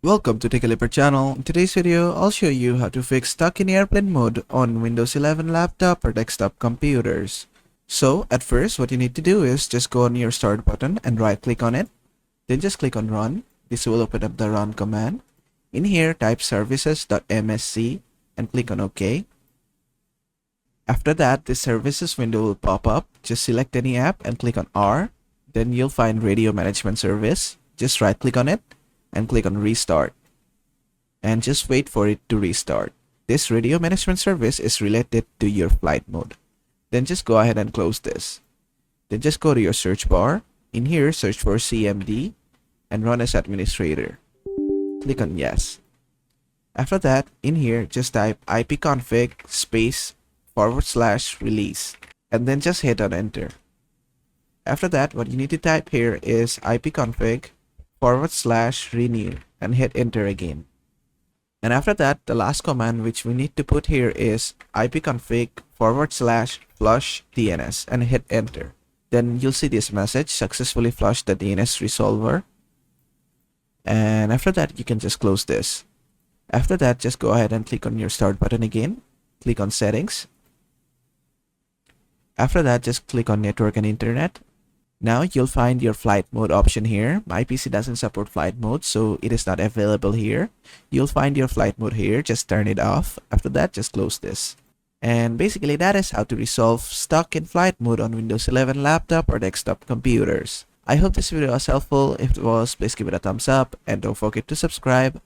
Welcome to Ticaliper channel. In today's video, I'll show you how to fix stuck in airplane mode on Windows 11 laptop or desktop computers. So, at first, what you need to do is just go on your start button and right click on it. Then just click on run. This will open up the run command. In here, type services.msc and click on OK. After that, this services window will pop up. Just select any app and click on R. Then you'll find Radio Management Service. Just right click on it and click on restart, and just wait for it to restart. This radio management service is related to your flight mode. Then just go ahead and close this. Then just go to your search bar. In here, search for CMD and run as administrator. Click on yes. After that, in here, just type ipconfig /release and then just hit on enter. After that, what you need to type here is ipconfig /renew and hit enter again. And after that, the last command which we need to put here is ipconfig /flush DNS and hit enter. Then you'll see this message, successfully flushed the DNS resolver. And after that, you can just close this. After that, just go ahead and click on your start button again. Click on settings. After that, just click on network and internet. Now you'll find your flight mode option here. My PC doesn't support flight mode, so it is not available here. You'll find your flight mode here. Just turn it off. After that, just close this. And basically that is how to resolve stuck in flight mode on Windows 11 laptop or desktop computers. I hope this video was helpful. If it was, please give it a thumbs up and don't forget to subscribe.